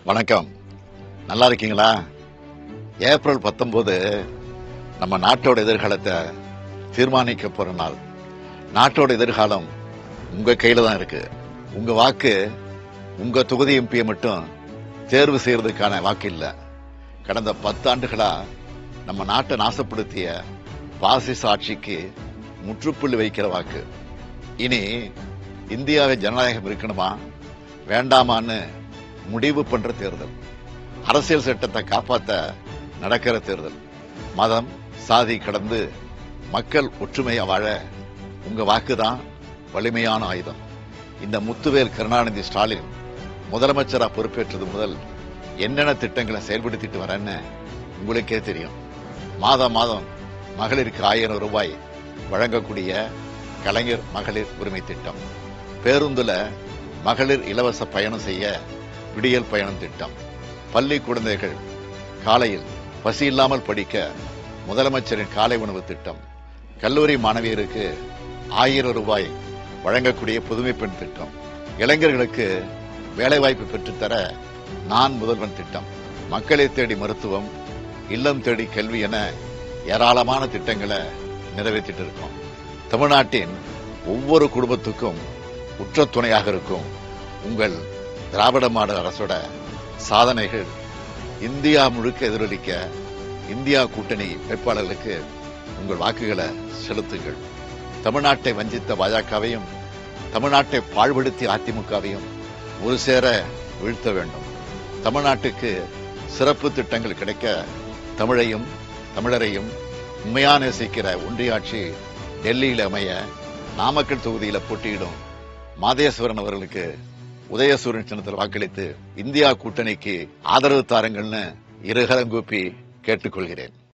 வணக்கம். நல்லா இருக்கீங்களா? ஏப்ரல் 19 நம்ம நாட்டோட எதிர்காலத்தை தீர்மானிக்க போற நாள். நாட்டோட எதிர்காலம் உங்க கையில தான் இருக்கு. உங்க வாக்கு உங்க தொகுதி எம்பியை மட்டும் தேர்வு செய்யறதுக்கான வாக்கு இல்ல. கடந்த 10 ஆண்டுகளா நம்ம நாட்டை நாசப்படுத்திய பாசிச ஆட்சிக்கு முற்றுப்புள்ளி வைக்கிற வாக்கு. இனி இந்தியாவை ஜனநாயகம் இருக்கணுமா வேண்டாமான்னு முடிவு பண்ற தேர்தல். அரசியல் சட்டத்தை காப்பாற்ற நடக்கிற தேர்தல். மதம் சாதி கடந்து மக்கள் ஒற்றுமையா வாழ உங்க வாக்குதான் வலிமையான ஆயுதம். இந்த முத்துவேல் கருணாநிதி ஸ்டாலின் முதலமைச்சரா பொறுப்பேற்றது முதல் என்னென்ன திட்டங்களை செயல்படுத்திட்டு வரேன்னு உங்களுக்கே தெரியும். மாதம் மகளிருக்கு 1000 ரூபாய் வழங்கக்கூடிய கலைஞர் மகளிர் உரிமை திட்டம், பேருந்துல மகளிர் இலவச பயணம் செய்ய விடியல் பயணம் திட்டம், பள்ளி குழந்தைகள் காலையில் பசி இல்லாமல் படிக்க முதலமைச்சரின் காலை உணவு திட்டம், கல்லூரி மாணவியருக்கு 1000 ரூபாய் வழங்கக்கூடிய புதுமை பெண் திட்டம், இளைஞர்களுக்கு வேலைவாய்ப்பு பெற்றுத்தர நான் முதல்வன் திட்டம், மக்களை தேடி மருத்துவம், இல்லம் தேடி கல்வி என ஏராளமான திட்டங்களை நிறைவேற்றிட்டு இருக்கோம். தமிழ்நாட்டின் ஒவ்வொரு குடும்பத்துக்கும் உற்ற துணையாக இருக்கும் உங்கள் திராவிட மாடல் அரசோட சாதனைகள் இந்தியா முழுக்க எதிரொலிக்க இந்தியா கூட்டணி வேட்பாளர்களுக்கு உங்கள் வாக்குகளை செலுத்துங்கள். தமிழ்நாட்டை வஞ்சித்த பாஜகவையும் தமிழ்நாட்டை பாழ்படுத்திய அதிமுகவையும் ஒரு சேர வீழ்த்த வேண்டும். தமிழ்நாட்டுக்கு சிறப்பு திட்டங்கள் கிடைக்க தமிழையும் தமிழரையும் உண்மையா நேசிக்கிற ஒன்றியாட்சி டெல்லியில் அமைய நாமக்கல் தொகுதியில போட்டியிடும் மாதேஸ்வரன் அவர்களுக்கு உதயசூரன் சின்னத்தில் வாக்களித்து இந்தியா கூட்டணிக்கு ஆதரவு தாருங்கள்னு இருகரம் கூப்பி கேட்டுக்கொள்கிறேன்.